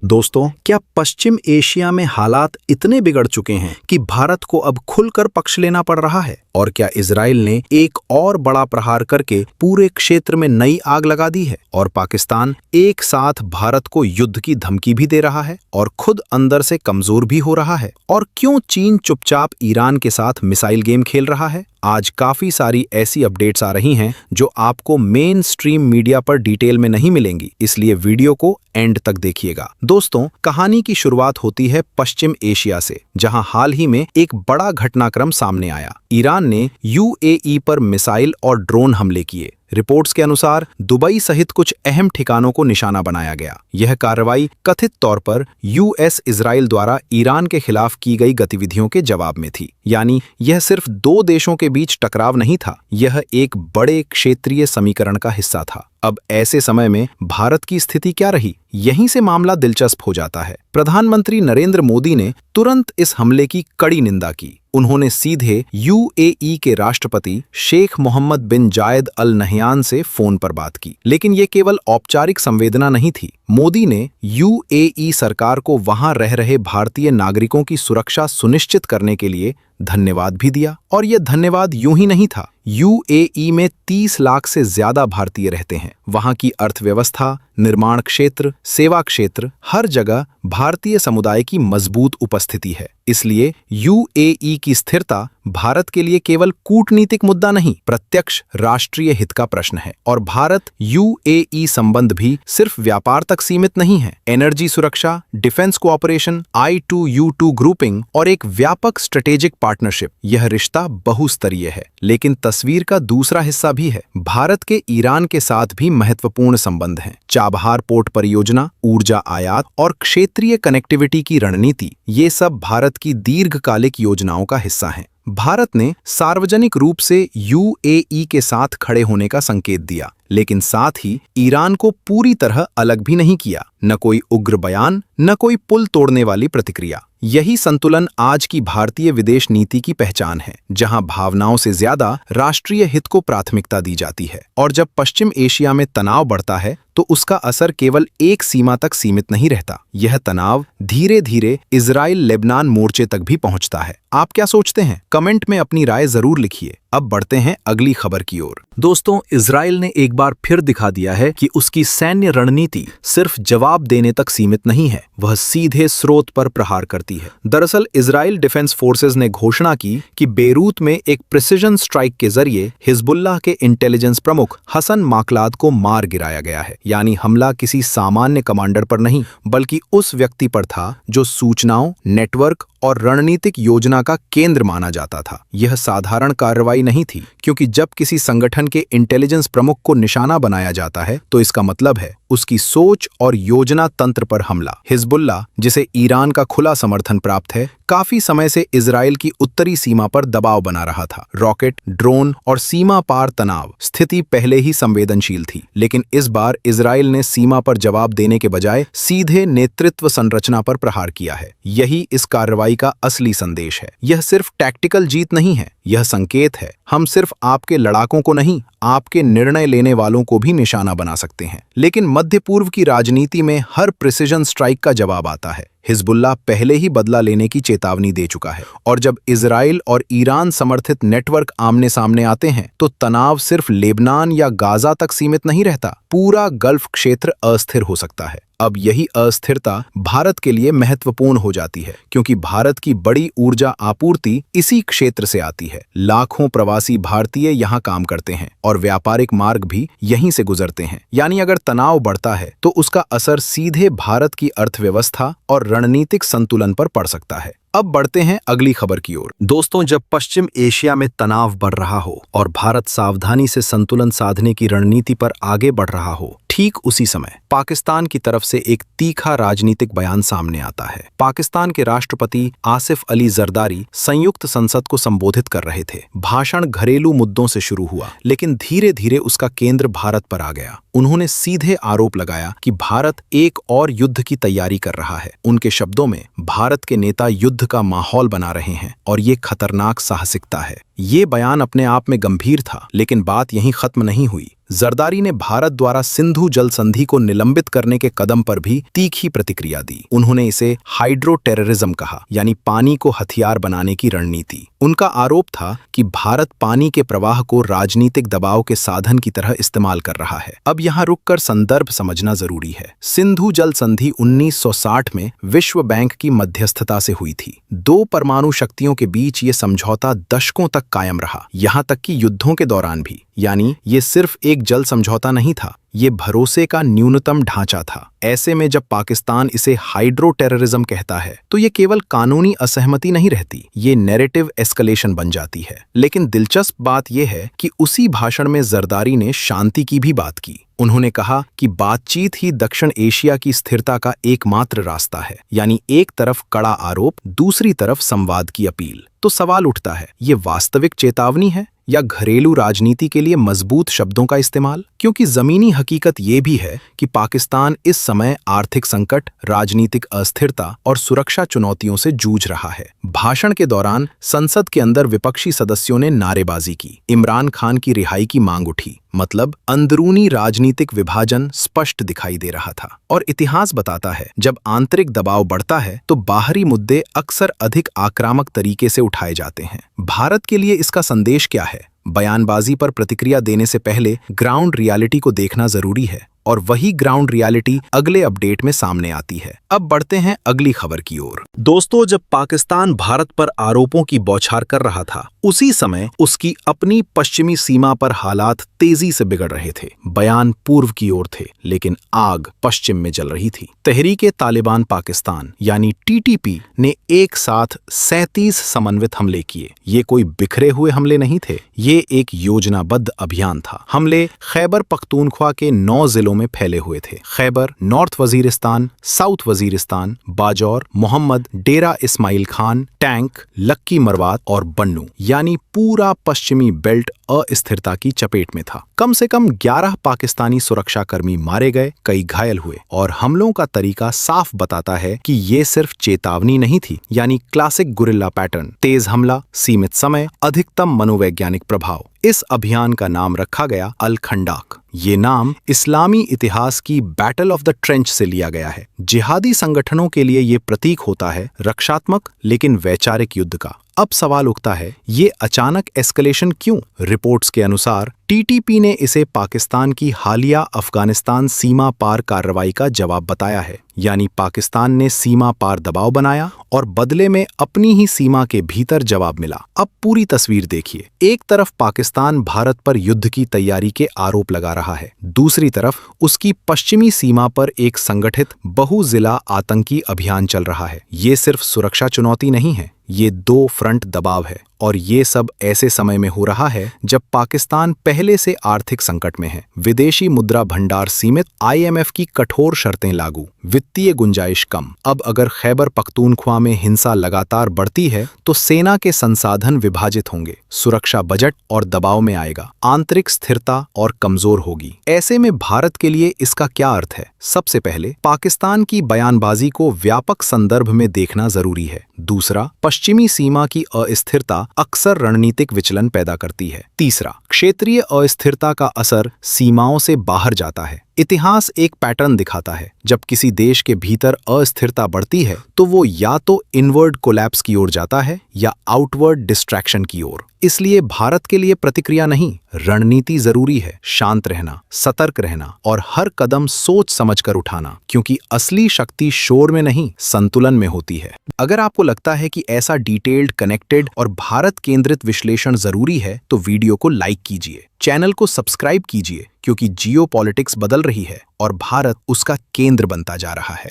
दोस्तों, क्या पश्चिम एशिया में हालात इतने बिगड़ चुके हैं कि भारत को अब खुलकर पक्ष लेना पड़ रहा है? और क्या इजराइल ने एक और बड़ा प्रहार करके पूरे क्षेत्र में नई आग लगा दी है? और पाकिस्तान एक साथ भारत को युद्ध की धमकी भी दे रहा है और खुद अंदर से कमजोर भी हो रहा है? और क्यों चीन चुपचाप ईरान के साथ मिसाइल गेम खेल रहा है? आज काफी सारी ऐसी अपडेट्स आ रही हैं जो आपको मेन स्ट्रीम मीडिया पर डिटेल में नहीं मिलेंगी, इसलिए वीडियो को एंड तक देखिएगा। दोस्तों, कहानी की शुरुआत होती है पश्चिम एशिया से, जहां हाल ही में एक बड़ा घटनाक्रम सामने आया। ईरान ने यूएई पर मिसाइल और ड्रोन हमले किए। रिपोर्ट्स के अनुसार दुबई सहित कुछ अहम ठिकानों को निशाना बनाया गया। यह कार्रवाई कथित तौर पर यूएस इजराइल द्वारा ईरान के खिलाफ की गई गतिविधियों के जवाब में थी। यानी यह सिर्फ दो देशों के बीच टकराव नहीं था, यह एक बड़े क्षेत्रीय समीकरण का हिस्सा था। अब ऐसे समय में भारत की स्थिति क्या रही? यहीं से मामला दिलचस्प हो जाता है। प्रधानमंत्री नरेंद्र मोदी ने तुरंत इस हमले की कड़ी निंदा की। उन्होंने सीधे यूएई के राष्ट्रपति शेख मोहम्मद बिन जायद अल नहयान से फोन पर बात की। लेकिन ये केवल औपचारिक संवेदना नहीं थी। मोदी ने यूएई सरकार को वहां रह रहे भारतीय नागरिकों की सुरक्षा सुनिश्चित करने के लिए धन्यवाद भी दिया। और यह धन्यवाद यूं ही नहीं था। यूएई में 30 लाख से ज्यादा भारतीय रहते हैं। वहां की अर्थव्यवस्था, निर्माण क्षेत्र, सेवा क्षेत्र, हर जगह भारतीय समुदाय की मजबूत उपस्थिति है। इसलिए यूएई की स्थिरता भारत के लिए केवल कूटनीतिक मुद्दा नहीं, प्रत्यक्ष राष्ट्रीय हित का प्रश्न है। और भारत यूएई संबंध भी सिर्फ व्यापार तक सीमित नहीं है। एनर्जी सुरक्षा, डिफेंस कोऑपरेशन, I2U2 ग्रुपिंग और एक व्यापक स्ट्रेटेजिक पार्टनरशिप, यह रिश्ता बहुस्तरीय है। लेकिन तस्वीर का दूसरा हिस्सा भी है। भारत के ईरान के साथ भी महत्वपूर्ण संबंध हैं। चाबहार पोर्ट परियोजना, ऊर्जा आयात और क्षेत्रीय कनेक्टिविटी की रणनीति, ये सब भारत की दीर्घकालिक योजनाओं का हिस्सा हैं। भारत ने सार्वजनिक रूप से यूएई के साथ खड़े होने का संकेत दिया, लेकिन साथ ही ईरान को पूरी तरह अलग भी नहीं किया। न कोई उग्र बयान, न कोई पुल तोड़ने वाली प्रतिक्रिया। यही संतुलन आज की भारतीय विदेश नीति की पहचान है, जहां भावनाओं से ज्यादा राष्ट्रीय हित को प्राथमिकता दी जाती है। और जब पश्चिम एशिया में तनाव बढ़ता है तो उसका असर केवल एक सीमा तक सीमित नहीं रहता। यह तनाव धीरे धीरे इजराइल लेबनान मोर्चे तक भी पहुंचता है। आप क्या सोचते हैं? कमेंट में अपनी राय जरूर लिखिए। अब बढ़ते हैं अगली खबर की ओर। दोस्तों, इजराइल ने एक बार फिर दिखा दिया है कि उसकी सैन्य रणनीति सिर्फ जवाब देने तक सीमित नहीं है, वह सीधे स्रोत पर प्रहार करती है। दरअसल इजराइल डिफेंस फोर्सेज ने घोषणा की कि बेरूत में एक प्रिसिजन स्ट्राइक के जरिए हिजबुल्लाह के इंटेलिजेंस प्रमुख हसन माकलाद को मार गिराया गया है। यानी हमला किसी सामान्य कमांडर पर नहीं, बल्कि उस व्यक्ति पर था जो सूचनाओं, नेटवर्क और रणनीतिक योजना का केंद्र माना जाता था। यह साधारण कार्रवाई नहीं थी, क्योंकि जब किसी संगठन के इंटेलिजेंस प्रमुख को निशाना बनाया जाता है तो इसका मतलब है उसकी सोच और योजना तंत्र पर हमला। हिजबुल्लाह, जिसे ईरान का खुला समर्थन प्राप्त है, काफी समय से इजराइल की उत्तरी सीमा पर दबाव बना रहा था। रॉकेट, ड्रोन और सीमा पार तनाव स्थिति पहले ही संवेदनशील थी। लेकिन इस बार इजराइल ने सीमा पर जवाब देने के बजाय सीधे नेतृत्व संरचना पर प्रहार किया है। यही इस कार्रवाई का असली संदेश है। यह सिर्फ टैक्टिकल जीत नहीं है, यह संकेत है हम सिर्फ आपके लड़ाकों को नहीं, आपके निर्णय लेने वालों को भी निशाना बना सकते हैं। लेकिन मध्य पूर्व की राजनीति में हर प्रिसिजन स्ट्राइक का जवाब आता है। हिजबुल्लाह पहले ही बदला लेने की चेतावनी दे चुका है। और जब इजराइल और ईरान समर्थित नेटवर्क आमने सामने आते हैं तो तनाव सिर्फ लेबनान या गाजा तक सीमित नहीं रहता, पूरा गल्फ क्षेत्र अस्थिर हो सकता है। अब यही अस्थिरता भारत के लिए महत्वपूर्ण हो जाती है, क्योंकि भारत की बड़ी ऊर्जा आपूर्ति इसी क्षेत्र से आती है। लाखों प्रवासी भारतीय यहाँ काम करते हैं और व्यापारिक मार्ग भी यहीं से गुजरते हैं। यानी अगर तनाव बढ़ता है तो उसका असर सीधे भारत की अर्थव्यवस्था और रणनीतिक संतुलन पर पड़ सकता है। अब बढ़ते हैं अगली खबर की ओर। दोस्तों, जब पश्चिम एशिया में तनाव बढ़ रहा हो और भारत सावधानी से संतुलन साधने की रणनीति पर आगे बढ़ रहा हो, ठीक उसी समय पाकिस्तान की तरफ से एक तीखा राजनीतिक बयान सामने आता है। पाकिस्तान के राष्ट्रपति आसिफ अली जरदारी संयुक्त संसद को संबोधित कर रहे थे। भाषण घरेलू मुद्दों से शुरू हुआ, लेकिन धीरे धीरे उसका केंद्र भारत पर आ गया। उन्होंने सीधे आरोप लगाया कि भारत एक और युद्ध की तैयारी कर रहा है। उनके शब्दों में, भारत के नेता युद्ध का माहौल बना रहे हैं और ये खतरनाक साहसिकता है। ये बयान अपने आप में गंभीर था, लेकिन बात यहीं खत्म नहीं हुई। जरदारी ने भारत द्वारा सिंधु जल संधि को निलंबित करने के कदम पर भी तीखी प्रतिक्रिया दी। उन्होंने इसे हाइड्रो टेररिज्म कहा, यानी पानी को हथियार बनाने की रणनीति। उनका आरोप था कि भारत पानी के प्रवाह को राजनीतिक दबाव के साधन की तरह इस्तेमाल कर रहा है। अब यहाँ रुककर संदर्भ समझना जरूरी है। सिंधु जल संधि 1960 में विश्व बैंक की मध्यस्थता से हुई थी। दो परमाणु शक्तियों के बीच ये समझौता दशकों तक कायम रहा, यहाँ तक कि युद्धों के दौरान भी। यानी ये सिर्फ एक जल समझौता नहीं था, ये भरोसे का न्यूनतम ढांचा था। ऐसे में जब पाकिस्तान इसे हाइड्रो टेररिज्म कहता है तो ये केवल कानूनी असहमति नहीं रहती, ये नैरेटिव एस्केलेशन बन जाती है। लेकिन दिलचस्प बात यह है कि उसी भाषण में जरदारी ने शांति की भी बात की। उन्होंने कहा कि बातचीत ही दक्षिण एशिया की स्थिरता का एकमात्र रास्ता है, यानी एक तरफ कड़ा आरोप, दूसरी तरफ संवाद की अपील। तो सवाल उठता है, ये वास्तविक चेतावनी है या घरेलू राजनीति के लिए मजबूत शब्दों का इस्तेमाल? क्योंकि जमीनी हकीकत ये भी है कि पाकिस्तान इस समय आर्थिक संकट, राजनीतिक अस्थिरता और सुरक्षा चुनौतियों से जूझ रहा है। भाषण के दौरान संसद के अंदर विपक्षी सदस्यों ने नारेबाजी की, इमरान खान की रिहाई की मांग उठी। मतलब अंदरूनी राजनीतिक विभाजन स्पष्ट दिखाई दे रहा था। और इतिहास बताता है, जब आंतरिक दबाव बढ़ता है तो बाहरी मुद्दे अक्सर अधिक आक्रामक तरीके से उठाए जाते हैं। भारत के लिए इसका संदेश क्या है? बयानबाजी पर प्रतिक्रिया देने से पहले ग्राउंड रियलिटी को देखना जरूरी है, और वही ग्राउंड रियलिटी अगले अपडेट में सामने आती है। अब बढ़ते हैं अगली खबर की ओर। दोस्तों, जब पाकिस्तान भारत पर आरोपों की बौछार कर रहा था, उसी समय उसकी अपनी पश्चिमी सीमा पर हालात तेजी से बिगड़ रहे थे। बयान पूर्व की ओर थे, लेकिन आग पश्चिम में जल रही थी। तहरीके तालिबान पाकिस्तान यानी टीटीपी ने एक साथ 37 समन्वित हमले किए। ये कोई बिखरे हुए हमले नहीं थे, ये एक योजनाबद्ध अभियान था। हमले खैबर पख्तूनख्वा के 9 जिलों में फैले हुए थे। खैबर, नॉर्थ वजीरिस्तान, साउथ वजीरिस्तान, बाजौर, मोहम्मद, डेरा इस्माइल खान, टैंक, लक्की मरवात और बन्नू, यानी पूरा पश्चिमी बेल्ट अस्थिरता की चपेट में था। कम से कम 11 पाकिस्तानी सुरक्षाकर्मी मारे गए, कई घायल हुए, और हमलों का तरीका साफ बताता है कि ये सिर्फ चेतावनी नहीं थी, यानी क्लासिक गुरिल्ला पैटर्न, तेज हमला, सीमित समय, अधिकतम मनोवैज्ञानिक प्रभाव। इस अभियान का नाम रखा गया अल खंडाक। ये नाम इस्लामी इतिहास की बैटल ऑफ द ट्रेंच से लिया गया है। जिहादी संगठनों के लिए ये प्रतीक होता है रक्षात्मक लेकिन वैचारिक युद्ध का। अब सवाल उठता है, ये अचानक एस्केलेशन क्यों? रिपोर्ट्स के अनुसार टीटीपी ने इसे पाकिस्तान की हालिया अफगानिस्तान सीमा पार कार्रवाई का जवाब बताया है। यानी पाकिस्तान ने सीमा पार दबाव बनाया और बदले में अपनी ही सीमा के भीतर जवाब मिला। अब पूरी तस्वीर देखिए। एक तरफ पाकिस्तान भारत पर युद्ध की तैयारी के आरोप लगा रहा है, दूसरी तरफ उसकी पश्चिमी सीमा पर एक संगठित बहुजिला आतंकी अभियान चल रहा है। ये सिर्फ सुरक्षा चुनौती नहीं है, ये दो फ्रंट दबाव है। और ये सब ऐसे समय में हो रहा है जब पाकिस्तान पहले से आर्थिक संकट में है। विदेशी मुद्रा भंडार सीमित, आईएमएफ की कठोर शर्तें लागू, वित्तीय गुंजाइश कम। अब अगर खैबर पख्तूनख्वा में हिंसा लगातार बढ़ती है तो सेना के संसाधन विभाजित होंगे, सुरक्षा बजट और दबाव में आएगा, आंतरिक स्थिरता और कमजोर होगी। ऐसे में भारत के लिए इसका क्या अर्थ है? सबसे पहले पाकिस्तान की बयानबाजी को व्यापक संदर्भ में देखना जरूरी है। दूसरा, पश्चिमी सीमा की अस्थिरता अक्सर रणनीतिक विचलन पैदा करती है। तीसरा, क्षेत्रीय अस्थिरता का असर सीमाओं से बाहर जाता है। इतिहास एक पैटर्न दिखाता है, जब किसी देश के भीतर अस्थिरता बढ़ती है तो वो या तो इनवर्ड कोलैप्स की ओर जाता है या आउटवर्ड डिस्ट्रैक्शन की ओर। इसलिए भारत के लिए प्रतिक्रिया नहीं, रणनीति जरूरी है। शांत रहना, सतर्क रहना और हर कदम सोच समझकर उठाना, क्योंकि असली शक्ति शोर में नहीं, संतुलन में होती है। अगर आपको लगता है कि ऐसा डिटेल्ड, कनेक्टेड और भारत केंद्रित विश्लेषण जरूरी है तो वीडियो को लाइक कीजिए, चैनल को सब्सक्राइब कीजिए, क्योंकि जियोपॉलिटिक्स बदल रही है और भारत उसका केंद्र बनता जा रहा है।